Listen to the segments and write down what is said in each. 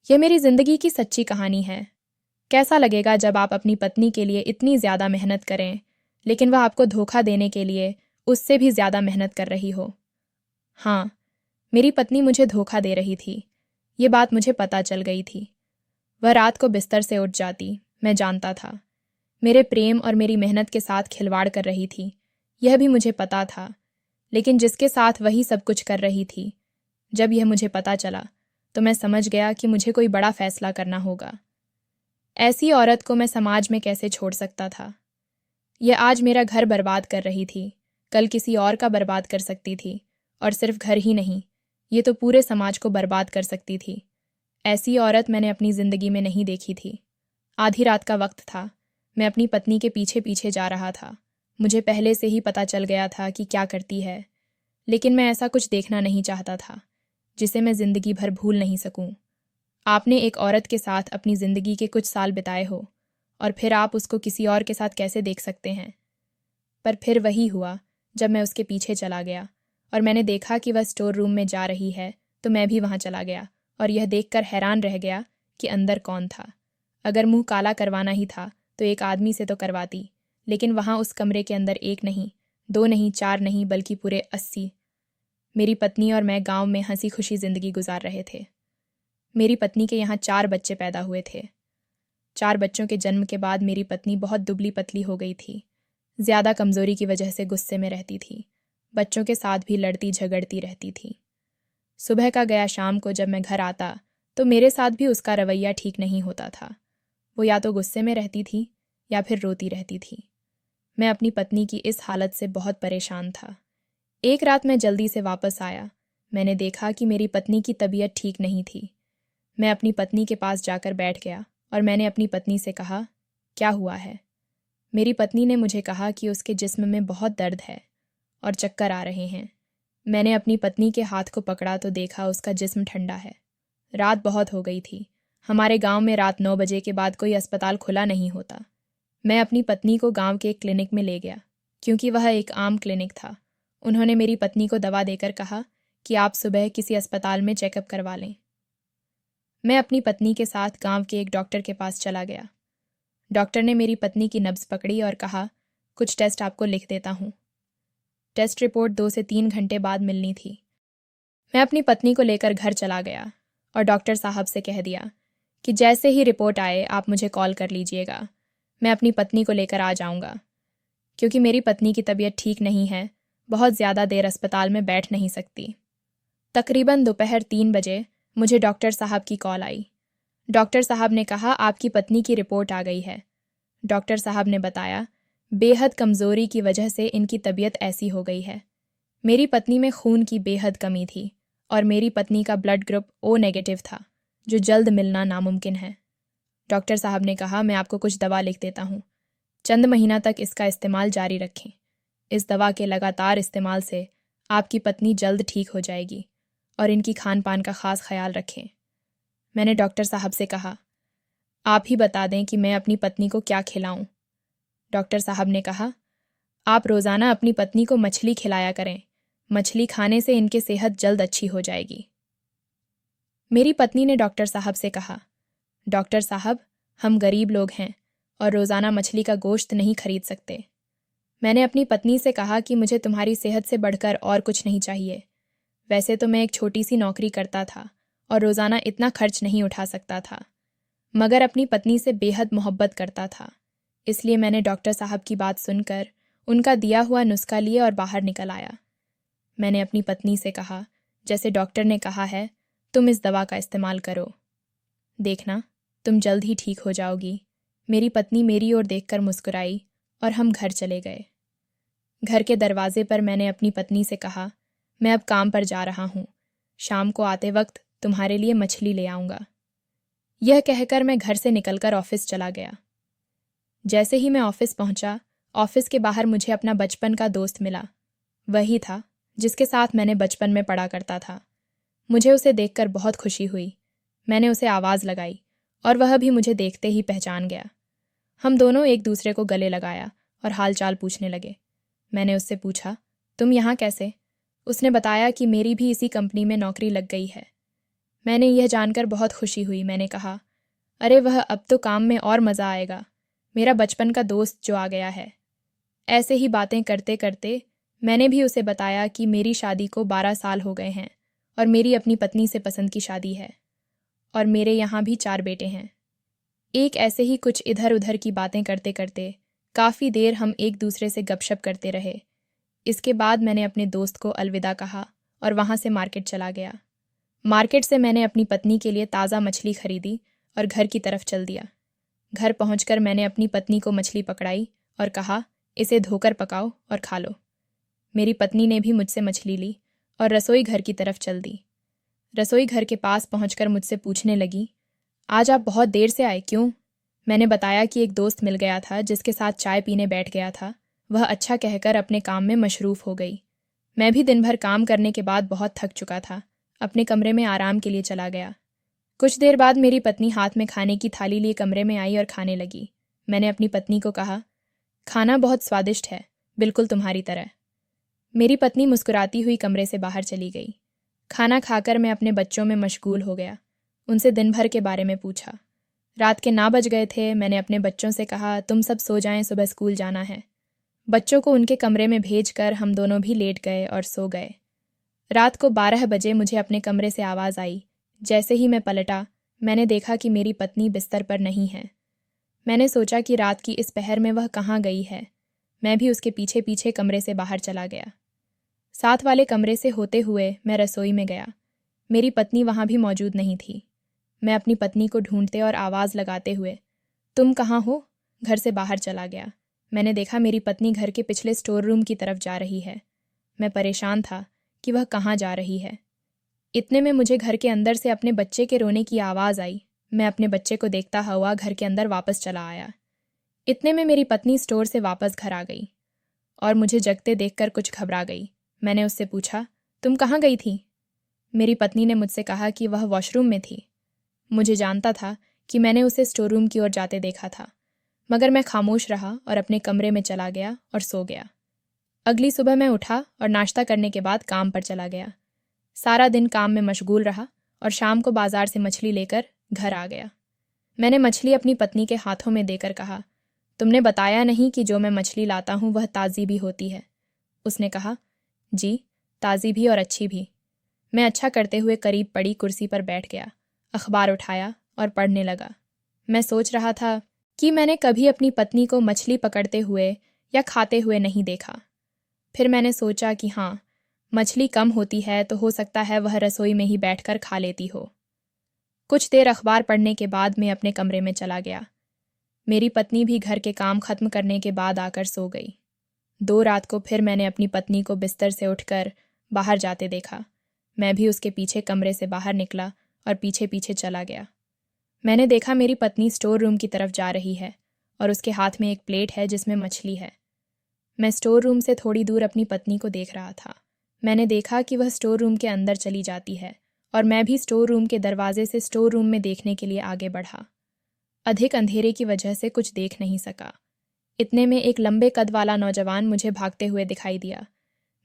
यह मेरी ज़िंदगी की सच्ची कहानी है। कैसा लगेगा जब आप अपनी पत्नी के लिए इतनी ज़्यादा मेहनत करें, लेकिन वह आपको धोखा देने के लिए उससे भी ज़्यादा मेहनत कर रही हो। हाँ, मेरी पत्नी मुझे धोखा दे रही थी। ये बात मुझे पता चल गई थी। वह रात को बिस्तर से उठ जाती, मैं जानता था। मेरे प्रेम और मेरी मेहनत के साथ खिलवाड़ कर रही थी, यह भी मुझे पता था। लेकिन जिसके साथ वही सब कुछ कर रही थी, जब यह मुझे पता चला तो मैं समझ गया कि मुझे कोई बड़ा फैसला करना होगा। ऐसी औरत को मैं समाज में कैसे छोड़ सकता था। यह आज मेरा घर बर्बाद कर रही थी, कल किसी और का बर्बाद कर सकती थी, और सिर्फ घर ही नहीं, ये तो पूरे समाज को बर्बाद कर सकती थी। ऐसी औरत मैंने अपनी ज़िंदगी में नहीं देखी थी। आधी रात का वक्त था, मैं अपनी पत्नी के पीछे पीछे जा रहा था। मुझे पहले से ही पता चल गया था कि क्या करती है, लेकिन मैं ऐसा कुछ देखना नहीं चाहता था जिसे मैं ज़िंदगी भर भूल नहीं सकूं। आपने एक औरत के साथ अपनी ज़िंदगी के कुछ साल बिताए हो और फिर आप उसको किसी और के साथ कैसे देख सकते हैं। पर फिर वही हुआ जब मैं उसके पीछे चला गया और मैंने देखा कि वह स्टोर रूम में जा रही है, तो मैं भी वहाँ चला गया और यह देखकर हैरान रह गया कि अंदर कौन था। अगर मुंह काला करवाना ही था तो एक आदमी से तो करवाती, लेकिन वहाँ उस कमरे के अंदर एक नहीं, दो नहीं, चार नहीं, बल्कि पूरे 80। मेरी पत्नी और मैं गांव में हंसी खुशी ज़िंदगी गुजार रहे थे। मेरी पत्नी के यहाँ 4 बच्चे पैदा हुए थे। 4 बच्चों के जन्म के बाद मेरी पत्नी बहुत दुबली पतली हो गई थी। ज़्यादा कमज़ोरी की वजह से गुस्से में रहती थी। बच्चों के साथ भी लड़ती झगड़ती रहती थी। सुबह का गया शाम को जब मैं घर आता तो मेरे साथ भी उसका रवैया ठीक नहीं होता था। वो या तो गुस्से में रहती थी या फिर रोती रहती थी। मैं अपनी पत्नी की इस हालत से बहुत परेशान था। एक रात मैं जल्दी से वापस आया। मैंने देखा कि मेरी पत्नी की तबीयत ठीक नहीं थी। मैं अपनी पत्नी के पास जाकर बैठ गया और मैंने अपनी पत्नी से कहा, क्या हुआ है? मेरी पत्नी ने मुझे कहा कि उसके जिस्म में बहुत दर्द है और चक्कर आ रहे हैं। मैंने अपनी पत्नी के हाथ को पकड़ा तो देखा उसका जिस्म ठंडा है। रात बहुत हो गई थी। हमारे गांव में रात 9 बजे के बाद कोई अस्पताल खुला नहीं होता। मैं अपनी पत्नी को गांव के एक क्लिनिक में ले गया, क्योंकि वह एक आम क्लिनिक था। उन्होंने मेरी पत्नी को दवा देकर कहा कि आप सुबह किसी अस्पताल में चेकअप करवा लें। मैं अपनी पत्नी के साथ गांव के एक डॉक्टर के पास चला गया। डॉक्टर ने मेरी पत्नी की नब्ज पकड़ी और कहा, कुछ टेस्ट आपको लिख देता हूँ। टेस्ट रिपोर्ट 2 से 3 घंटे बाद मिलनी थी। मैं अपनी पत्नी को लेकर घर चला गया और डॉक्टर साहब से कह दिया कि जैसे ही रिपोर्ट आए आप मुझे कॉल कर लीजिएगा। मैं अपनी पत्नी को लेकर आ जाऊँगा, क्योंकि मेरी पत्नी की तबीयत ठीक नहीं है, बहुत ज़्यादा देर अस्पताल में बैठ नहीं सकती। तकरीबन दोपहर 3 बजे मुझे डॉक्टर साहब की कॉल आई। डॉक्टर साहब ने कहा, आपकी पत्नी की रिपोर्ट आ गई है। डॉक्टर साहब ने बताया, बेहद कमज़ोरी की वजह से इनकी तबीयत ऐसी हो गई है। मेरी पत्नी में खून की बेहद कमी थी और मेरी पत्नी का ब्लड ग्रुप ओ नेगेटिव था, जो जल्द मिलना नामुमकिन है। डॉक्टर साहब ने कहा, मैं आपको कुछ दवा लिख देता हूँ। चंद महीना तक इसका इस्तेमाल जारी रखें। इस दवा के लगातार इस्तेमाल से आपकी पत्नी जल्द ठीक हो जाएगी और इनकी खान पान का ख़ास ख्याल रखें। मैंने डॉक्टर साहब से कहा, आप ही बता दें कि मैं अपनी पत्नी को क्या खिलाऊं। डॉक्टर साहब ने कहा, आप रोज़ाना अपनी पत्नी को मछली खिलाया करें। मछली खाने से इनकी सेहत जल्द अच्छी हो जाएगी। मेरी पत्नी ने डॉक्टर साहब से कहा, डॉक्टर साहब, हम गरीब लोग हैं और रोज़ाना मछली का गोश्त नहीं खरीद सकते। मैंने अपनी पत्नी से कहा कि मुझे तुम्हारी सेहत से बढ़कर और कुछ नहीं चाहिए। वैसे तो मैं एक छोटी सी नौकरी करता था और रोज़ाना इतना खर्च नहीं उठा सकता था, मगर अपनी पत्नी से बेहद मोहब्बत करता था। इसलिए मैंने डॉक्टर साहब की बात सुनकर उनका दिया हुआ नुस्खा लिए और बाहर निकल आया। मैंने अपनी पत्नी से कहा, जैसे डॉक्टर ने कहा है, तुम इस दवा का इस्तेमाल करो। देखना, तुम जल्द ही ठीक हो जाओगी। मेरी पत्नी मेरी ओर देखकर मुस्कुराई और हम घर चले गए। घर के दरवाजे पर मैंने अपनी पत्नी से कहा, मैं अब काम पर जा रहा हूँ। शाम को आते वक्त तुम्हारे लिए मछली ले आऊँगा। यह कहकर मैं घर से निकलकर ऑफिस चला गया। जैसे ही मैं ऑफिस पहुंचा, ऑफिस के बाहर मुझे अपना बचपन का दोस्त मिला। वही था जिसके साथ मैंने बचपन में पढ़ा करता था। मुझे उसे देखकर बहुत खुशी हुई। मैंने उसे आवाज़ लगाई और वह भी मुझे देखते ही पहचान गया। हम दोनों एक दूसरे को गले लगाया और हालचाल पूछने लगे। मैंने उससे पूछा, तुम यहाँ कैसे? उसने बताया कि मेरी भी इसी कंपनी में नौकरी लग गई है। मैंने यह जानकर बहुत खुशी हुई। मैंने कहा, अरे वह, अब तो काम में और मज़ा आएगा। मेरा बचपन का दोस्त जो आ गया है। ऐसे ही बातें करते करते मैंने भी उसे बताया कि मेरी शादी को 12 साल हो गए हैं और मेरी अपनी पत्नी से पसंद की शादी है और मेरे यहाँ भी 4 बेटे हैं। एक ऐसे ही कुछ इधर उधर की बातें करते करते काफ़ी देर हम एक दूसरे से गपशप करते रहे। इसके बाद मैंने अपने दोस्त को अलविदा कहा और वहाँ से मार्केट चला गया। मार्केट से मैंने अपनी पत्नी के लिए ताज़ा मछली खरीदी और घर की तरफ चल दिया। घर पहुंचकर मैंने अपनी पत्नी को मछली पकड़ाई और कहा, इसे धोकर पकाओ और खा लो। मेरी पत्नी ने भी मुझसे मछली ली और रसोई घर की तरफ चल दी। रसोई घर के पास पहुंचकर मुझसे पूछने लगी, आज आप बहुत देर से आए, क्यों? मैंने बताया कि एक दोस्त मिल गया था जिसके साथ चाय पीने बैठ गया था। वह अच्छा कहकर अपने काम में मशरूफ़ हो गई। मैं भी दिन भर काम करने के बाद बहुत थक चुका था। अपने कमरे में आराम के लिए चला गया। कुछ देर बाद मेरी पत्नी हाथ में खाने की थाली लिए कमरे में आई और खाने लगी। मैंने अपनी पत्नी को कहा, खाना बहुत स्वादिष्ट है, बिल्कुल तुम्हारी तरह। मेरी पत्नी मुस्कुराती हुई कमरे से बाहर चली गई। खाना खाकर मैं अपने बच्चों में मशगूल हो गया। उनसे दिन भर के बारे में पूछा। रात के 9 बज गए थे। मैंने अपने बच्चों से कहा, तुम सब सो जाएं, सुबह स्कूल जाना है। बच्चों को उनके कमरे में भेजकर हम दोनों भी लेट गए और सो गए। रात को 12 बजे मुझे अपने कमरे से आवाज़ आई। जैसे ही मैं पलटा, मैंने देखा कि मेरी पत्नी बिस्तर पर नहीं है। मैंने सोचा कि रात की इस पहर में वह कहाँ गई है। मैं भी उसके पीछे पीछे कमरे से बाहर चला गया। साथ वाले कमरे से होते हुए मैं रसोई में गया। मेरी पत्नी वहाँ भी मौजूद नहीं थी। मैं अपनी पत्नी को ढूंढते और आवाज़ लगाते हुए, तुम कहाँ हो, घर से बाहर चला गया। मैंने देखा मेरी पत्नी घर के पिछले स्टोर रूम की तरफ जा रही है। मैं परेशान था कि वह कहाँ जा रही है। इतने में मुझे घर के अंदर से अपने बच्चे के रोने की आवाज़ आई। मैं अपने बच्चे को देखता हुआ घर के अंदर वापस चला आया। इतने में मेरी पत्नी स्टोर से वापस घर आ गई और मुझे जगते देखकर कुछ घबरा गई। मैंने उससे पूछा, तुम कहाँ गई थी? मेरी पत्नी ने मुझसे कहा कि वह वॉशरूम में थी। मुझे जानता था कि मैंने उसे स्टोर रूम की ओर जाते देखा था, मगर मैं खामोश रहा और अपने कमरे में चला गया और सो गया। अगली सुबह मैं उठा और नाश्ता करने के बाद काम पर चला गया। सारा दिन काम में मशगूल रहा और शाम को बाजार से मछली लेकर घर आ गया। मैंने मछली अपनी पत्नी के हाथों में देकर कहा, तुमने बताया नहीं कि जो मैं मछली लाता हूँ वह ताज़ी भी होती है। उसने कहा, जी, ताज़ी भी और अच्छी भी। मैं अच्छा करते हुए करीब पड़ी कुर्सी पर बैठ गया, अखबार उठाया और पढ़ने लगा। मैं सोच रहा था कि मैंने कभी अपनी पत्नी को मछली पकड़ते हुए या खाते हुए नहीं देखा। फिर मैंने सोचा कि हाँ, मछली कम होती है तो हो सकता है वह रसोई में ही बैठकर खा लेती हो। कुछ देर अखबार पढ़ने के बाद मैं अपने कमरे में चला गया। मेरी पत्नी भी घर के काम खत्म करने के बाद आकर सो गई। 2 रात को फिर मैंने अपनी पत्नी को बिस्तर से उठकर बाहर जाते देखा। मैं भी उसके पीछे कमरे से बाहर निकला और पीछे पीछे चला गया। मैंने देखा मेरी पत्नी स्टोर रूम की तरफ जा रही है और उसके हाथ में एक प्लेट है जिसमें मछली है। मैं स्टोर रूम से थोड़ी दूर अपनी पत्नी को देख रहा था। मैंने देखा कि वह स्टोर रूम के अंदर चली जाती है और मैं भी स्टोर रूम के दरवाजे से स्टोर रूम में देखने के लिए आगे बढ़ा। अधिक अंधेरे की वजह से कुछ देख नहीं सका। इतने में एक लंबे कद वाला नौजवान मुझे भागते हुए दिखाई दिया।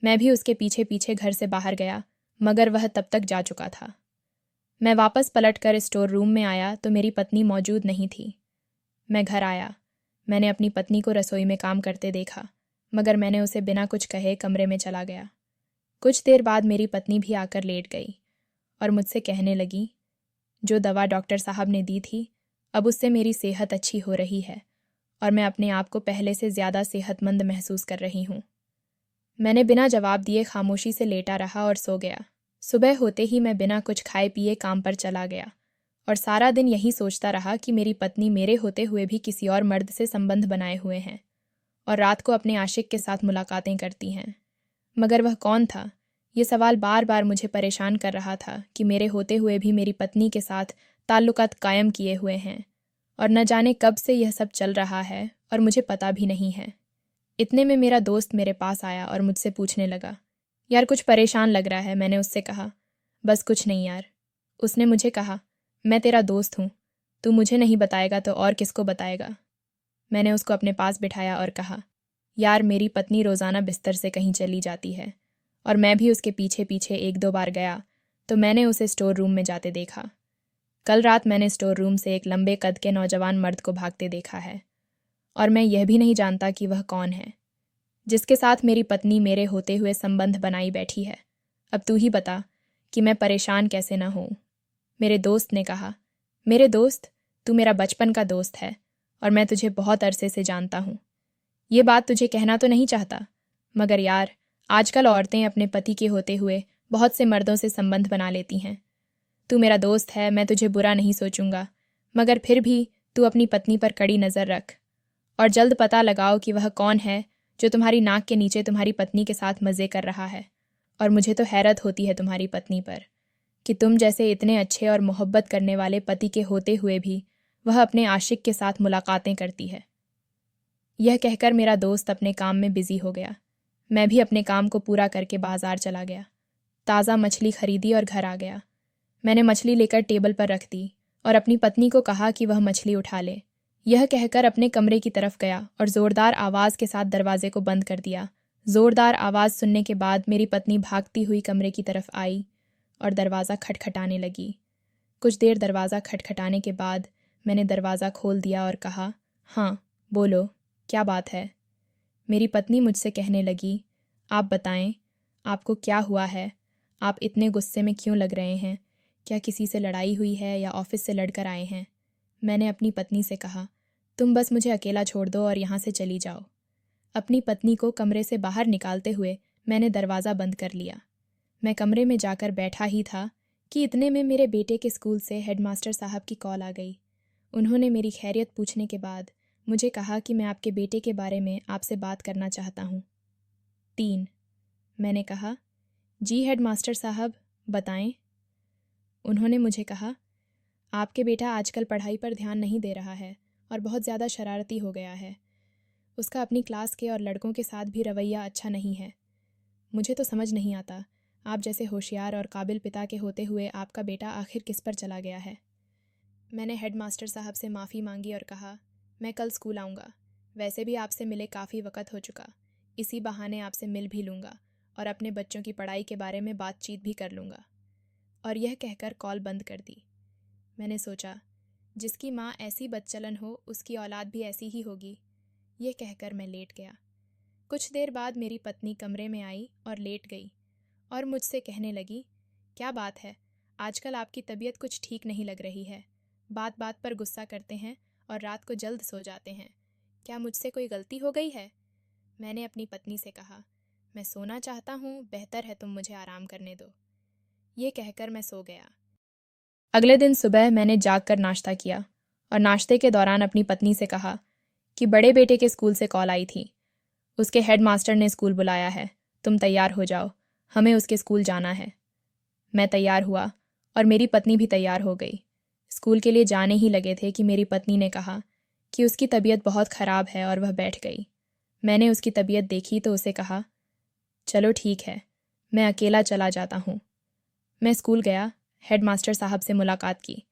मैं भी उसके पीछे पीछे घर से बाहर गया, मगर वह तब तक जा चुका था। मैं वापस पलटकर स्टोर रूम में आया तो मेरी पत्नी मौजूद नहीं थी। मैं घर आया। मैंने अपनी पत्नी को रसोई में काम करते देखा, मगर मैंने उसे बिना कुछ कहे कमरे में चला गया। कुछ देर बाद मेरी पत्नी भी आकर लेट गई और मुझसे कहने लगी, जो दवा डॉक्टर साहब ने दी थी, अब उससे मेरी सेहत अच्छी हो रही है और मैं अपने आप को पहले से ज़्यादा सेहतमंद महसूस कर रही हूँ। मैंने बिना जवाब दिए खामोशी से लेटा रहा और सो गया। सुबह होते ही मैं बिना कुछ खाए पिए काम पर चला गया और सारा दिन यही सोचता रहा कि मेरी पत्नी मेरे होते हुए भी किसी और मर्द से संबंध बनाए हुए हैं और रात को अपने आशिक के साथ मुलाकातें करती हैं। मगर वह कौन था? ये सवाल बार बार मुझे परेशान कर रहा था कि मेरे होते हुए भी मेरी पत्नी के साथ ताल्लुकात कायम किए हुए हैं और न जाने कब से यह सब चल रहा है और मुझे पता भी नहीं है। इतने में मेरा दोस्त मेरे पास आया और मुझसे पूछने लगा, यार कुछ परेशान लग रहा है। मैंने उससे कहा, बस कुछ नहीं यार। उसने मुझे कहा, मैं तेरा दोस्त हूँ, तू मुझे नहीं बताएगा तो और किसको बताएगा। मैंने उसको अपने पास बिठाया और कहा, यार मेरी पत्नी रोज़ाना बिस्तर से कहीं चली जाती है और मैं भी उसके पीछे पीछे 1-2 बार गया, तो मैंने उसे स्टोर रूम में जाते देखा। कल रात मैंने स्टोर रूम से एक लंबे कद के नौजवान मर्द को भागते देखा है, और मैं यह भी नहीं जानता कि वह कौन है, जिसके साथ मेरी पत्नी मेरे होते हुए संबंध बनाई बैठी है। अब तू ही बता कि मैं परेशान कैसे न हूँ। मेरे दोस्त ने कहा। मेरे दोस्त? तू मेरा बचपन का दोस्त है और मैं तुझे बहुत अरसे से जानता हूँ। ये बात तुझे कहना तो नहीं चाहता, मगर यार, आजकल औरतें अपने पति के होते हुए बहुत से मर्दों से संबंध बना लेती हैं। तू मेरा दोस्त है, मैं तुझे बुरा नहीं सोचूंगा, मगर फिर भी तू अपनी पत्नी पर कड़ी नज़र रख और जल्द पता लगाओ कि वह कौन है जो तुम्हारी नाक के नीचे तुम्हारी पत्नी के साथ मज़े कर रहा है। और मुझे तो हैरत होती है तुम्हारी पत्नी पर कि तुम जैसे इतने अच्छे और मोहब्बत करने वाले पति के होते हुए भी वह अपने आशिक के साथ मुलाकातें करती है। यह कहकर मेरा दोस्त अपने काम में बिजी हो गया। मैं भी अपने काम को पूरा करके बाजार चला गया, ताज़ा मछली खरीदी और घर आ गया। मैंने मछली लेकर टेबल पर रख दी और अपनी पत्नी को कहा कि वह मछली उठा ले। यह कहकर अपने कमरे की तरफ गया और ज़ोरदार आवाज़ के साथ दरवाजे को बंद कर दिया। ज़ोरदार आवाज़ सुनने के बाद मेरी पत्नी भागती हुई कमरे की तरफ आई और दरवाज़ा खटखटाने लगी। कुछ देर दरवाज़ा खटखटाने के बाद मैंने दरवाज़ा खोल दिया और कहा, हाँ बोलो, क्या बात है? मेरी पत्नी मुझसे कहने लगी, आप बताएं, आपको क्या हुआ है? आप इतने गुस्से में क्यों लग रहे हैं? क्या किसी से लड़ाई हुई है या ऑफिस से लड़कर आए हैं? मैंने अपनी पत्नी से कहा, तुम बस मुझे अकेला छोड़ दो और यहाँ से चली जाओ। अपनी पत्नी को कमरे से बाहर निकालते हुए मैंने दरवाज़ा बंद कर लिया। मैं कमरे में जाकर बैठा ही था कि इतने में मेरे बेटे के स्कूल से हेडमास्टर साहब की कॉल आ गई। उन्होंने मेरी खैरियत पूछने के बाद मुझे कहा कि मैं आपके बेटे के बारे में आपसे बात करना चाहता हूँ। 3। मैंने कहा, जी हेडमास्टर साहब, बताएं। उन्होंने मुझे कहा, आपके बेटा आजकल पढ़ाई पर ध्यान नहीं दे रहा है और बहुत ज़्यादा शरारती हो गया है। उसका अपनी क्लास के और लड़कों के साथ भी रवैया अच्छा नहीं है। मुझे तो समझ नहीं आता, आप जैसे होशियार और काबिल पिता के होते हुए आपका बेटा आखिर किस पर चला गया है। मैंने हेडमास्टर साहब से माफ़ी मांगी और कहा, मैं कल स्कूल आऊँगा। वैसे भी आपसे मिले काफ़ी वक्त हो चुका, इसी बहाने आपसे मिल भी लूँगा और अपने बच्चों की पढ़ाई के बारे में बातचीत भी कर लूँगा। और यह कहकर कॉल बंद कर दी। मैंने सोचा, जिसकी माँ ऐसी बदचलन हो उसकी औलाद भी ऐसी ही होगी। यह कहकर मैं लेट गया। कुछ देर बाद मेरी पत्नी कमरे में आई और लेट गई और मुझसे कहने लगी, क्या बात है, आजकल आपकी तबीयत कुछ ठीक नहीं लग रही है। बात बात पर गुस्सा करते हैं और रात को जल्द सो जाते हैं। क्या मुझसे कोई गलती हो गई है? मैंने अपनी पत्नी से कहा, मैं सोना चाहता हूँ, बेहतर है तुम मुझे आराम करने दो। ये कहकर मैं सो गया। अगले दिन सुबह मैंने जागकर नाश्ता किया और नाश्ते के दौरान अपनी पत्नी से कहा कि बड़े बेटे के स्कूल से कॉल आई थी। उसके हेडमास्टर ने स्कूल बुलाया है, तुम तैयार हो जाओ, हमें उसके स्कूल जाना है। मैं तैयार हुआ और मेरी पत्नी भी तैयार हो गई। स्कूल के लिए जाने ही लगे थे कि मेरी पत्नी ने कहा कि उसकी तबीयत बहुत ख़राब है और वह बैठ गई। मैंने उसकी तबीयत देखी तो उसे कहा, चलो ठीक है, मैं अकेला चला जाता हूँ। मैं स्कूल गया, हेडमास्टर साहब से मुलाकात की।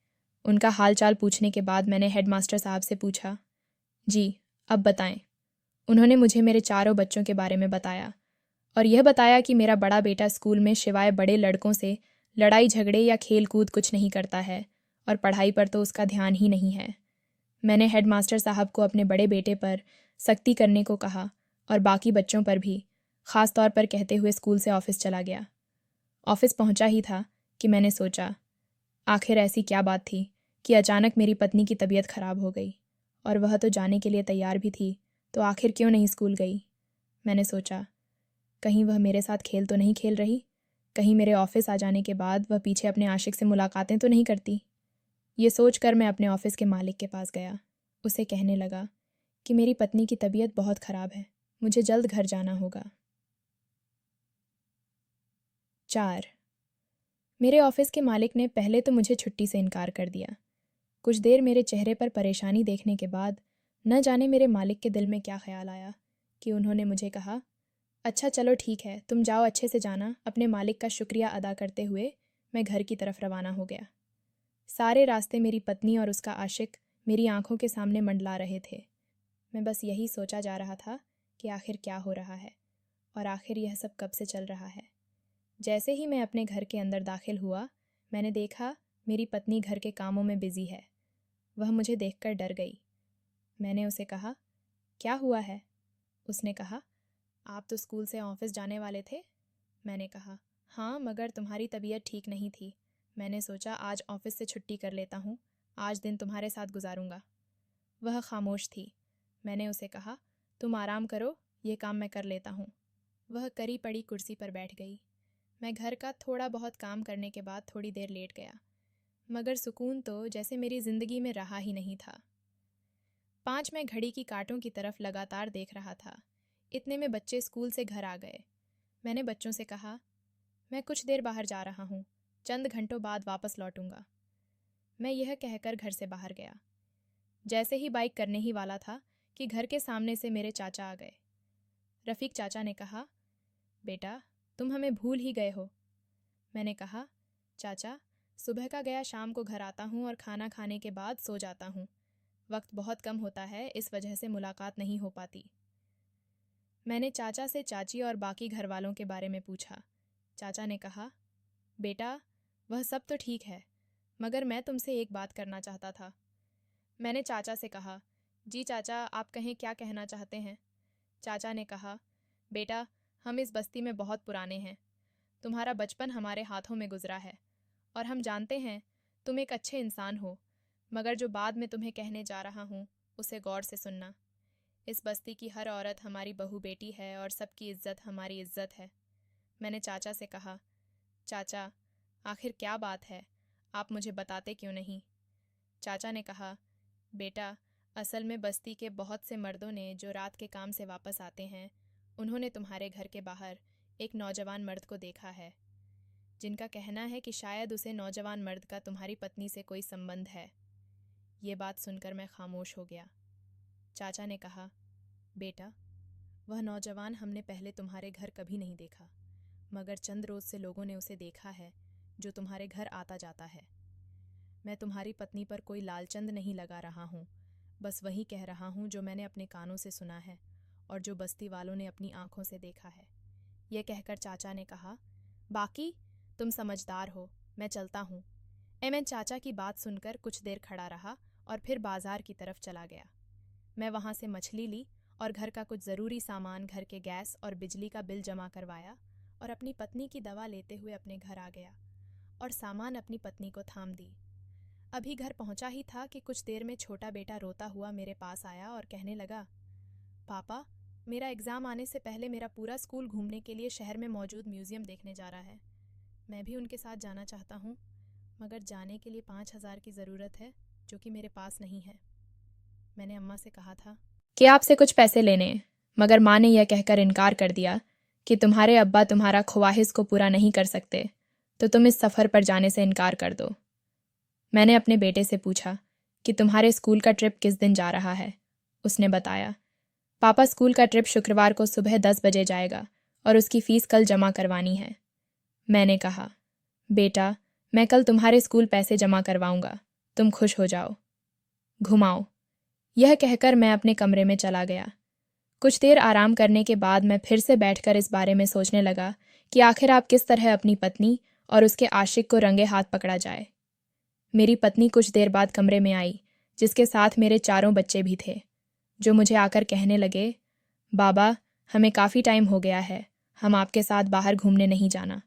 उनका हाल चाल पूछने के बाद मैंने हेडमास्टर साहब से पूछा, जी अब बताएं। उन्होंने मुझे मेरे चारों बच्चों के बारे में बताया और यह बताया कि मेरा बड़ा बेटा स्कूल में सिवाय बड़े लड़कों से लड़ाई झगड़े या खेल कूद कुछ नहीं करता है और पढ़ाई पर तो उसका ध्यान ही नहीं है। मैंने हेडमास्टर साहब को अपने बड़े बेटे पर सख्ती करने को कहा और बाकी बच्चों पर भी, ख़ास तौर पर कहते हुए स्कूल से ऑफिस चला गया। ऑफिस पहुंचा ही था कि मैंने सोचा, आखिर ऐसी क्या बात थी कि अचानक मेरी पत्नी की तबीयत खराब हो गई और वह तो जाने के लिए तैयार भी थी, तो आखिर क्यों नहीं स्कूल गई। मैंने सोचा, कहीं वह मेरे साथ खेल तो नहीं खेल रही, कहीं मेरे ऑफिस आ जाने के बाद वह पीछे अपने आशिक से मुलाकातें तो नहीं करती। ये सोचकर मैं अपने ऑफिस के मालिक के पास गया। उसे कहने लगा कि मेरी पत्नी की तबीयत बहुत ख़राब है, मुझे जल्द घर जाना होगा। 4। मेरे ऑफिस के मालिक ने पहले तो मुझे छुट्टी से इनकार कर दिया। कुछ देर मेरे चेहरे पर परेशानी देखने के बाद न जाने मेरे मालिक के दिल में क्या ख्याल आया कि उन्होंने मुझे कहा, अच्छा चलो ठीक है, तुम जाओ, अच्छे से जाना। अपने मालिक का शुक्रिया अदा करते हुए मैं घर की तरफ रवाना हो गया। सारे रास्ते मेरी पत्नी और उसका आशिक मेरी आंखों के सामने मंडला रहे थे। मैं बस यही सोचा जा रहा था कि आखिर क्या हो रहा है और आखिर यह सब कब से चल रहा है। जैसे ही मैं अपने घर के अंदर दाखिल हुआ, मैंने देखा मेरी पत्नी घर के कामों में बिजी है। वह मुझे देखकर डर गई। मैंने उसे कहा, क्या हुआ है? उसने कहा, आप तो स्कूल से ऑफिस जाने वाले थे। मैंने कहा, हाँ, मगर तुम्हारी तबीयत ठीक नहीं थी। मैंने सोचा आज ऑफिस से छुट्टी कर लेता हूँ, आज दिन तुम्हारे साथ गुजारूंगा। वह खामोश थी। मैंने उसे कहा, तुम आराम करो, ये काम मैं कर लेता हूँ। वह करी पड़ी कुर्सी पर बैठ गई। मैं घर का थोड़ा बहुत काम करने के बाद थोड़ी देर लेट गया, मगर सुकून तो जैसे मेरी ज़िंदगी में रहा ही नहीं था। 5 मैं घड़ी की कांटों की तरफ लगातार देख रहा था। इतने में बच्चे स्कूल से घर आ गए। मैंने बच्चों से कहा, मैं कुछ देर बाहर जा रहा हूँ, चंद घंटों बाद वापस लौटूंगा। मैं यह कहकर घर से बाहर गया। जैसे ही बाइक करने ही वाला था कि घर के सामने से मेरे चाचा आ गए। रफ़ीक चाचा ने कहा, बेटा, तुम हमें भूल ही गए हो। मैंने कहा, चाचा, सुबह का गया शाम को घर आता हूँ और खाना खाने के बाद सो जाता हूँ। वक्त बहुत कम होता है, इस वजह से मुलाकात नहीं हो पाती। मैंने चाचा से चाची और बाकी घर वालों के बारे में पूछा। चाचा ने कहा, बेटा, वह सब तो ठीक है, मगर मैं तुमसे एक बात करना चाहता था। मैंने चाचा से कहा, जी चाचा, आप कहें, क्या कहना चाहते हैं? चाचा ने कहा, बेटा, हम इस बस्ती में बहुत पुराने हैं। तुम्हारा बचपन हमारे हाथों में गुजरा है और हम जानते हैं तुम एक अच्छे इंसान हो, मगर जो बाद में तुम्हें कहने जा रहा हूँ उसे गौर से सुनना। इस बस्ती की हर औरत हमारी बहू बेटी है और सबकी इज्जत हमारी इज्जत है। मैंने चाचा से कहा, चाचा, आखिर क्या बात है, आप मुझे बताते क्यों नहीं? चाचा ने कहा, बेटा, असल में बस्ती के बहुत से मर्दों ने जो रात के काम से वापस आते हैं, उन्होंने तुम्हारे घर के बाहर एक नौजवान मर्द को देखा है, जिनका कहना है कि शायद उसे नौजवान मर्द का तुम्हारी पत्नी से कोई संबंध है। ये बात सुनकर मैं खामोश हो गया। चाचा ने कहा, बेटा, वह नौजवान हमने पहले तुम्हारे घर कभी नहीं देखा, मगर चंद रोज से लोगों ने उसे देखा है जो तुम्हारे घर आता जाता है। मैं तुम्हारी पत्नी पर कोई लालचंद नहीं लगा रहा हूँ, बस वही कह रहा हूँ जो मैंने अपने कानों से सुना है और जो बस्ती वालों ने अपनी आंखों से देखा है। यह कहकर चाचा ने कहा, बाकी तुम समझदार हो, मैं चलता हूँ। मैं चाचा की बात सुनकर कुछ देर खड़ा रहा और फिर बाजार की तरफ चला गया। मैं वहाँ से मछली ली और घर का कुछ ज़रूरी सामान, घर के गैस और बिजली का बिल जमा करवाया और अपनी पत्नी की दवा लेते हुए अपने घर आ गया और सामान अपनी पत्नी को थाम दी। अभी घर पहुंचा ही था कि कुछ देर में छोटा बेटा रोता हुआ मेरे पास आया और कहने लगा, पापा, मेरा एग्ज़ाम आने से पहले मेरा पूरा स्कूल घूमने के लिए शहर में मौजूद म्यूज़ियम देखने जा रहा है। मैं भी उनके साथ जाना चाहता हूँ, मगर जाने के लिए 5,000 की ज़रूरत है, जो कि मेरे पास नहीं है। मैंने अम्मा से कहा था कि आपसे कुछ पैसे लेने, मगर माँ ने यह कहकर इनकार कर दिया कि तुम्हारे अब्बा तुम्हारा ख्वाहिश को पूरा नहीं कर सकते, तो तुम इस सफ़र पर जाने से इनकार कर दो। मैंने अपने बेटे से पूछा कि तुम्हारे स्कूल का ट्रिप किस दिन जा रहा है। उसने बताया, पापा, स्कूल का ट्रिप शुक्रवार को सुबह 10 बजे जाएगा और उसकी फ़ीस कल जमा करवानी है। मैंने कहा, बेटा, मैं कल तुम्हारे स्कूल पैसे जमा करवाऊंगा, तुम खुश हो जाओ। घुमाओ। यह कहकर मैं अपने कमरे में चला गया। कुछ देर आराम करने के बाद मैं फिर से बैठकर इस बारे में सोचने लगा कि आखिर आप किस तरह अपनी पत्नी और उसके आशिक को रंगे हाथ पकड़ा जाए। मेरी पत्नी कुछ देर बाद कमरे में आई, जिसके साथ मेरे 4 बच्चे भी थे, जो मुझे आकर कहने लगे, बाबा, हमें काफ़ी टाइम हो गया है, हम आपके साथ बाहर घूमने नहीं जाना।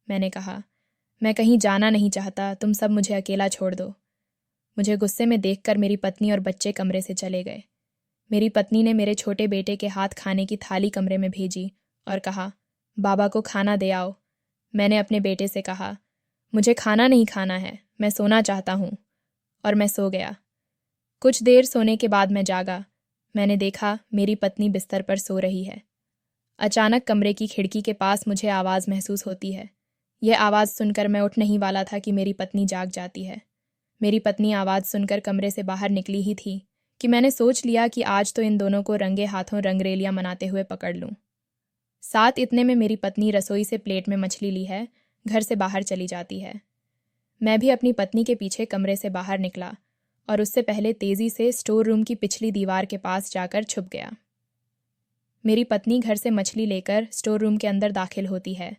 मैंने कहा, मैं कहीं जाना नहीं चाहता, तुम सब मुझे अकेला छोड़ दो। मुझे गुस्से में देखकर मेरी पत्नी और बच्चे कमरे से चले गए। मेरी पत्नी ने मेरे छोटे बेटे के हाथ खाने की थाली कमरे में भेजी और कहा, बाबा को खाना दे आओ। मैंने अपने बेटे से कहा, मुझे खाना नहीं खाना है, मैं सोना चाहता हूँ, और मैं सो गया। कुछ देर सोने के बाद मैं जागा। मैंने देखा मेरी पत्नी बिस्तर पर सो रही है। अचानक कमरे की खिड़की के पास मुझे आवाज़ महसूस होती है। यह आवाज़ सुनकर मैं उठ नहीं वाला था कि मेरी पत्नी जाग जाती है। मेरी पत्नी आवाज़ सुनकर कमरे से बाहर निकली ही थी कि मैंने सोच लिया कि आज तो इन दोनों को रंगे हाथों रंगरेलियां मनाते हुए पकड़ लूं। साथ इतने में मेरी पत्नी रसोई से प्लेट में मछली ली है घर से बाहर चली जाती है। मैं भी अपनी पत्नी के पीछे कमरे से बाहर निकला और उससे पहले तेज़ी से स्टोर रूम की पिछली दीवार के पास जाकर छुप गया। मेरी पत्नी घर से मछली लेकर स्टोर रूम के अंदर दाखिल होती है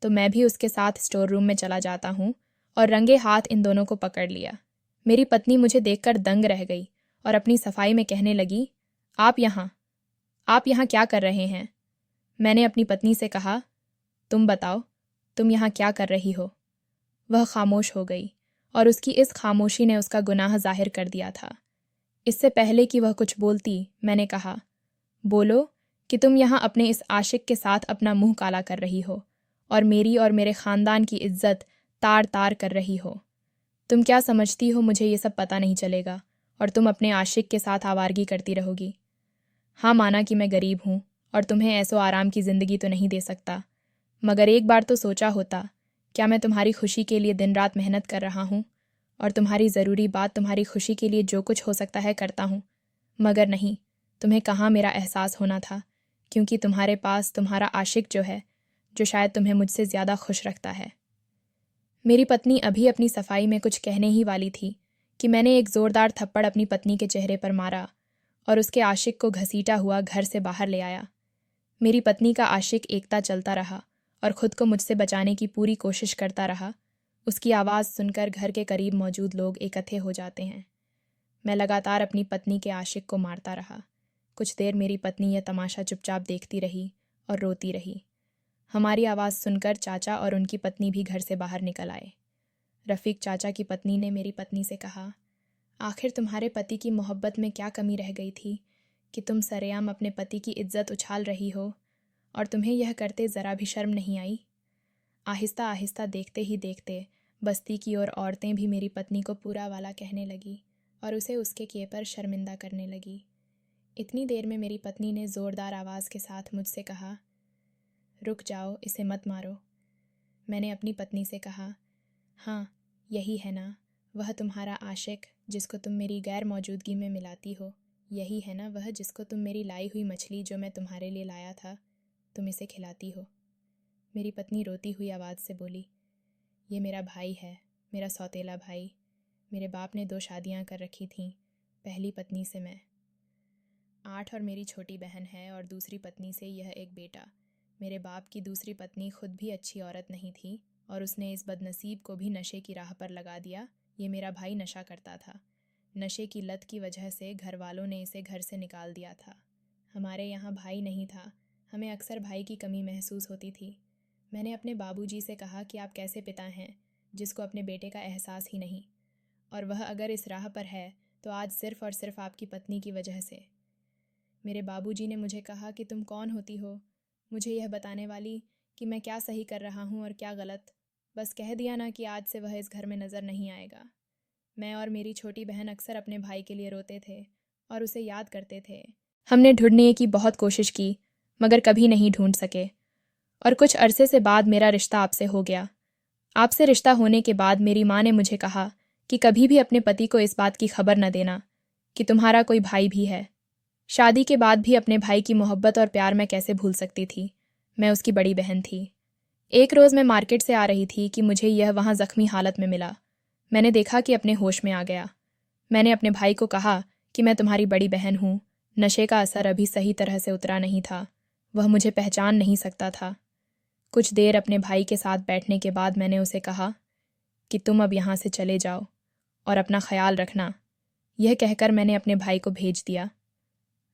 तो मैं भी उसके साथ स्टोर रूम में चला जाता हूँ और रंगे हाथ इन दोनों को पकड़ लिया। मेरी पत्नी मुझे देखकर दंग रह गई और अपनी सफाई में कहने लगी, आप यहाँ क्या कर रहे हैं? मैंने अपनी पत्नी से कहा, तुम बताओ, तुम यहाँ क्या कर रही हो? वह खामोश हो गई और उसकी इस खामोशी ने उसका गुनाह जाहिर कर दिया था। इससे पहले कि वह कुछ बोलती, मैंने कहा, बोलो कि तुम यहाँ अपने इस आशिक के साथ अपना मुंह काला कर रही हो और मेरी और मेरे ख़ानदान की इज्जत तार तार कर रही हो। तुम क्या समझती हो मुझे ये सब पता नहीं चलेगा और तुम अपने आशिक के साथ आवारगी करती रहोगी? हाँ, माना कि मैं गरीब हूँ और तुम्हें ऐसो आराम की ज़िंदगी तो नहीं दे सकता, मगर एक बार तो सोचा होता, क्या मैं तुम्हारी खुशी के लिए दिन रात मेहनत कर रहा हूँ और तुम्हारी ज़रूरी बात तुम्हारी खुशी के लिए जो कुछ हो सकता है करता हूँ। मगर नहीं, तुम्हें कहाँ मेरा एहसास होना था, क्योंकि तुम्हारे पास तुम्हारा आशिक जो है, जो शायद तुम्हें मुझसे ज़्यादा खुश रखता है। मेरी पत्नी अभी अपनी सफाई में कुछ कहने ही वाली थी कि मैंने एक ज़ोरदार थप्पड़ अपनी पत्नी के चेहरे पर मारा और उसके आशिक को घसीटा हुआ घर से बाहर ले आया। मेरी पत्नी का आशिक एकता चलता रहा और खुद को मुझसे बचाने की पूरी कोशिश करता रहा। उसकी आवाज़ सुनकर घर के करीब मौजूद लोग इकट्ठे हो जाते हैं। मैं लगातार अपनी पत्नी के आशिक को मारता रहा। कुछ देर मेरी पत्नी यह तमाशा चुपचाप देखती रही और रोती रही। हमारी आवाज़ सुनकर चाचा और उनकी पत्नी भी घर से बाहर निकल आए। रफ़ीक चाचा की पत्नी ने मेरी पत्नी से कहा, आखिर तुम्हारे पति की मोहब्बत में क्या कमी रह गई थी कि तुम सरेआम अपने पति की इज्जत उछाल रही हो और तुम्हें यह करते ज़रा भी शर्म नहीं आई? आहिस्ता आहिस्ता देखते ही देखते बस्ती की और औरतें भी मेरी पत्नी को पूरा वाला कहने लगी और उसे उसके किए पर शर्मिंदा करने लगी। इतनी देर में मेरी पत्नी ने ज़ोरदार आवाज़ के साथ मुझसे कहा, रुक जाओ, इसे मत मारो। मैंने अपनी पत्नी से कहा, हाँ, यही है ना वह तुम्हारा आशिक जिसको तुम मेरी गैर मौजूदगी में मिलाती हो? यही है ना वह जिसको तुम मेरी लाई हुई मछली जो मैं तुम्हारे लिए लाया था, तुम इसे खिलाती हो? मेरी पत्नी रोती हुई आवाज़ से बोली, ये मेरा भाई है, मेरा सौतेला भाई। मेरे बाप ने 2 शादियाँ कर रखी थीं, पहली पत्नी से मैं 8 और मेरी छोटी बहन है और दूसरी पत्नी से यह एक बेटा। मेरे बाप की दूसरी पत्नी खुद भी अच्छी औरत नहीं थी और उसने इस बदनसीब को भी नशे की राह पर लगा दिया। ये मेरा भाई नशा करता था। नशे की लत की वजह से घर वालों ने इसे घर से निकाल दिया था। हमारे यहाँ भाई नहीं था, हमें अक्सर भाई की कमी महसूस होती थी। मैंने अपने बाबूजी से कहा कि आप कैसे पिता हैं जिसको अपने बेटे का एहसास ही नहीं, और वह अगर इस राह पर है तो आज सिर्फ़ और सिर्फ आपकी पत्नी की वजह से। मेरे बाबूजी ने मुझे कहा कि तुम कौन होती हो मुझे यह बताने वाली कि मैं क्या सही कर रहा हूँ और क्या गलत। बस कह दिया ना कि आज से वह इस घर में नज़र नहीं आएगा। मैं और मेरी छोटी बहन अक्सर अपने भाई के लिए रोते थे और उसे याद करते थे। हमने ढूंढने की बहुत कोशिश की मगर कभी नहीं ढूंढ सके, और कुछ अरसे से बाद मेरा रिश्ता आपसे हो गया। आपसे रिश्ता होने के बाद मेरी माँ ने मुझे कहा कि कभी भी अपने पति को इस बात की खबर न देना कि तुम्हारा कोई भाई भी है। शादी के बाद भी अपने भाई की मोहब्बत और प्यार मैं कैसे भूल सकती थी? मैं उसकी बड़ी बहन थी। एक रोज़ मैं मार्केट से आ रही थी कि मुझे यह वहाँ ज़ख्मी हालत में मिला। मैंने देखा कि अपने होश में आ गया। मैंने अपने भाई को कहा कि मैं तुम्हारी बड़ी बहन हूँ। नशे का असर अभी सही तरह से उतरा नहीं था, वह मुझे पहचान नहीं सकता था। कुछ देर अपने भाई के साथ बैठने के बाद मैंने उसे कहा कि तुम अब यहाँ से चले जाओ और अपना ख्याल रखना। यह कहकर मैंने अपने भाई को भेज दिया।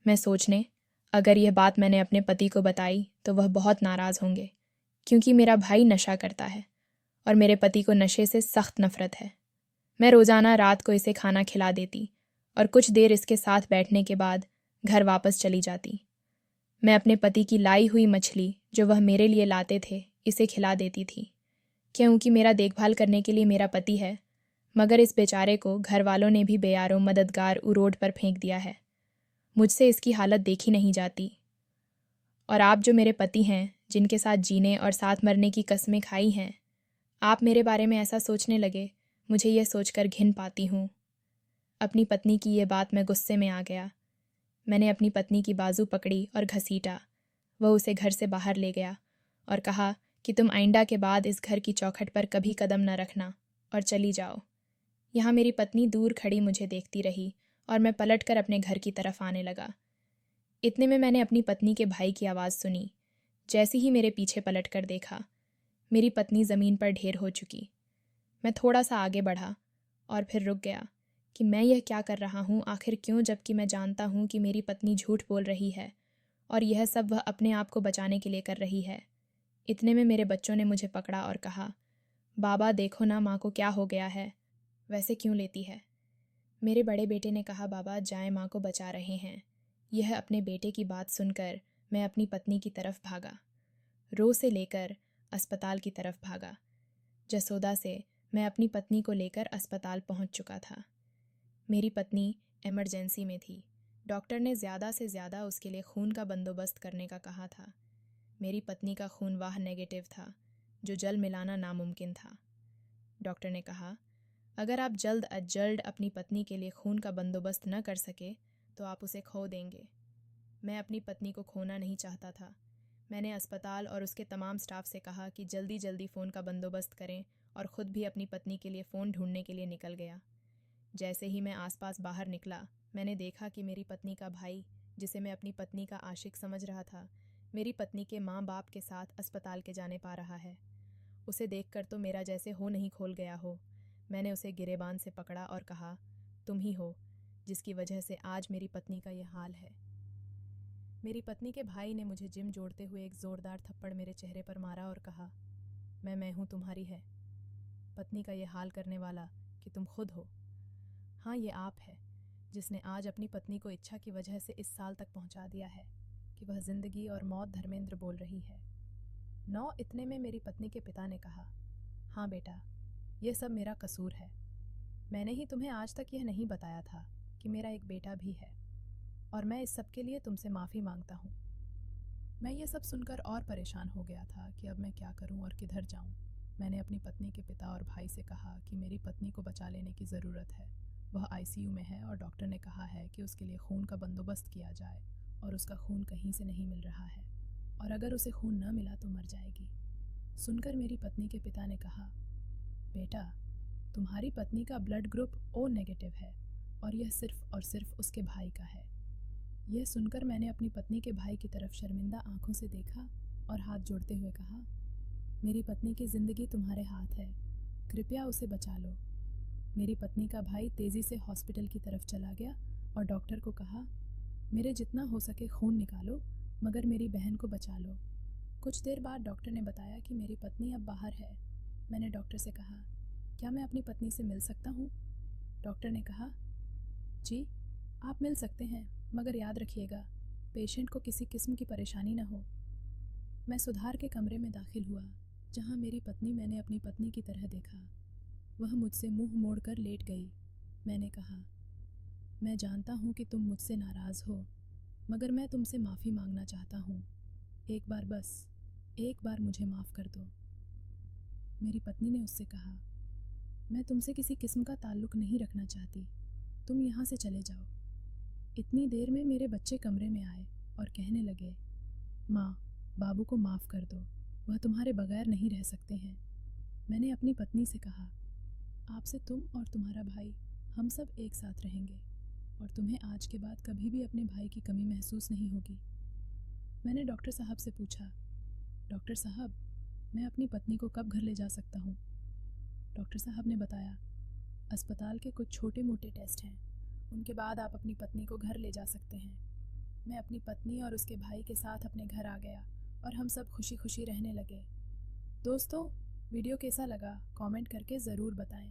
मैं सोचने, अगर यह बात मैंने अपने पति को बताई तो वह बहुत नाराज़ होंगे, क्योंकि मेरा भाई नशा करता है और मेरे पति को नशे से सख्त नफ़रत है। मैं रोज़ाना रात को इसे खाना खिला देती और कुछ देर इसके साथ बैठने के बाद घर वापस चली जाती। मैं अपने पति की लाई हुई मछली जो वह मेरे लिए लाते थे इसे खिला देती थी, क्योंकि मेरा देखभाल करने के लिए मेरा पति है, मगर इस बेचारे को घर वालों ने भी बेयारों मददगार रोड पर फेंक दिया है। मुझसे इसकी हालत देखी नहीं जाती। और आप जो मेरे पति हैं, जिनके साथ जीने और साथ मरने की कस्में खाई हैं, आप मेरे बारे में ऐसा सोचने लगे, मुझे यह सोचकर घिन पाती हूँ। अपनी पत्नी की ये बात मैं गुस्से में आ गया। मैंने अपनी पत्नी की बाजू पकड़ी और घसीटा। वह उसे घर से बाहर ले गया और कहा कि तुम आइंदा के बाद इस घर की चौखट पर कभी कदम न रखना और चली जाओ। यहाँ मेरी पत्नी दूर खड़ी मुझे देखती रही और मैं पलटकर अपने घर की तरफ आने लगा। इतने में मैंने अपनी पत्नी के भाई की आवाज़ सुनी। जैसे ही मेरे पीछे पलटकर देखा, मेरी पत्नी ज़मीन पर ढेर हो चुकी। मैं थोड़ा सा आगे बढ़ा और फिर रुक गया कि मैं यह क्या कर रहा हूँ आखिर क्यों, जबकि मैं जानता हूँ कि मेरी पत्नी झूठ बोल रही है और यह सब वह अपने आप को बचाने के लिए कर रही है। इतने में मेरे बच्चों ने मुझे पकड़ा और कहा, बाबा देखो ना माँ को क्या हो गया है, वैसे क्यों लेती है। मेरे बड़े बेटे ने कहा, बाबा जाए माँ को बचा रहे हैं। यह अपने बेटे की बात सुनकर मैं अपनी पत्नी की तरफ भागा। रो से लेकर अस्पताल की तरफ भागा। जसोदा से मैं अपनी पत्नी को लेकर अस्पताल पहुंच चुका था। मेरी पत्नी इमरजेंसी में थी। डॉक्टर ने ज़्यादा से ज़्यादा उसके लिए खून का बंदोबस्त करने का कहा था। मेरी पत्नी का खून वाह नेगेटिव था, जो जल मिलाना नामुमकिन था। डॉक्टर ने कहा, अगर आप जल्द अज जल्द अपनी पत्नी के लिए खून का बंदोबस्त न कर सके तो आप उसे खो देंगे। मैं अपनी पत्नी को खोना नहीं चाहता था। मैंने अस्पताल और उसके तमाम स्टाफ से कहा कि जल्दी जल्दी फ़ोन का बंदोबस्त करें और ख़ुद भी अपनी पत्नी के लिए फ़ोन ढूंढने के लिए निकल गया। जैसे ही मैं आसपास बाहर निकला, मैंने देखा कि मेरी पत्नी का भाई, जिसे मैं अपनी पत्नी का आशिक समझ रहा था, मेरी पत्नी के माँ बाप के साथ अस्पताल के जाने पा रहा है। उसे देखकर तो मेरा जैसे हो नहीं खोल गया हो। मैंने उसे गिरेबान से पकड़ा और कहा, तुम ही हो जिसकी वजह से आज मेरी पत्नी का यह हाल है। मेरी पत्नी के भाई ने मुझे जिम जोड़ते हुए एक ज़ोरदार थप्पड़ मेरे चेहरे पर मारा और कहा, मैं हूँ तुम्हारी है, पत्नी का यह हाल करने वाला कि तुम खुद हो। हाँ, ये आप है जिसने आज अपनी पत्नी को इच्छा की वजह से इस साल तक पहुंचा दिया है कि वह जिंदगी और मौत धर्मेंद्र बोल रही है। 9 इतने में मेरी पत्नी के पिता ने कहा, हाँ बेटा, यह सब मेरा कसूर है। मैंने ही तुम्हें आज तक यह नहीं बताया था कि मेरा एक बेटा भी है और मैं इस सब के लिए तुमसे माफ़ी मांगता हूँ। मैं ये सब सुनकर और परेशान हो गया था कि अब मैं क्या करूँ और किधर जाऊँ। मैंने अपनी पत्नी के पिता और भाई से कहा कि मेरी पत्नी को बचा लेने की ज़रूरत है। वह आईसीयू में है और डॉक्टर ने कहा है कि उसके लिए खून का बंदोबस्त किया जाए और उसका खून कहीं से नहीं मिल रहा है और अगर उसे खून न मिला तो मर जाएगी। सुनकर मेरी पत्नी के पिता ने कहा, बेटा, तुम्हारी पत्नी का ब्लड ग्रुप ओ नेगेटिव है और यह सिर्फ और सिर्फ उसके भाई का है। यह सुनकर मैंने अपनी पत्नी के भाई की तरफ शर्मिंदा आंखों से देखा और हाथ जोड़ते हुए कहा, मेरी पत्नी की ज़िंदगी तुम्हारे हाथ है, कृपया उसे बचा लो। मेरी पत्नी का भाई तेज़ी से हॉस्पिटल की तरफ चला गया और डॉक्टर को कहा, मेरे जितना हो सके खून निकालो मगर मेरी बहन को बचा लो। कुछ देर बाद डॉक्टर ने बताया कि मेरी पत्नी अब बाहर है। मैंने डॉक्टर से कहा, क्या मैं अपनी पत्नी से मिल सकता हूँ? डॉक्टर ने कहा, जी आप मिल सकते हैं, मगर याद रखिएगा पेशेंट को किसी किस्म की परेशानी न हो। मैं सुधार के कमरे में दाखिल हुआ जहाँ मेरी पत्नी मैंने अपनी पत्नी की तरह देखा। वह मुझसे मुंह मोड़कर लेट गई। मैंने कहा, मैं जानता हूँ कि तुम मुझसे नाराज़ हो, मगर मैं तुमसे माफ़ी मांगना चाहता हूँ। एक बार, बस एक बार मुझे माफ़ कर दो। मेरी पत्नी ने उससे कहा, मैं तुमसे किसी किस्म का ताल्लुक़ नहीं रखना चाहती, तुम यहाँ से चले जाओ। इतनी देर में मेरे बच्चे कमरे में आए और कहने लगे, माँ, बाबू को माफ़ कर दो, वह तुम्हारे बगैर नहीं रह सकते हैं। मैंने अपनी पत्नी से कहा, आपसे तुम और तुम्हारा भाई, हम सब एक साथ रहेंगे और तुम्हें आज के बाद कभी भी अपने भाई की कमी महसूस नहीं होगी। मैंने डॉक्टर साहब से पूछा, डॉक्टर साहब, मैं अपनी पत्नी को कब घर ले जा सकता हूँ? डॉक्टर साहब ने बताया, अस्पताल के कुछ छोटे मोटे टेस्ट हैं, उनके बाद आप अपनी पत्नी को घर ले जा सकते हैं। मैं अपनी पत्नी और उसके भाई के साथ अपने घर आ गया और हम सब खुशी खुशी रहने लगे। दोस्तों, वीडियो कैसा लगा कमेंट करके ज़रूर बताएं।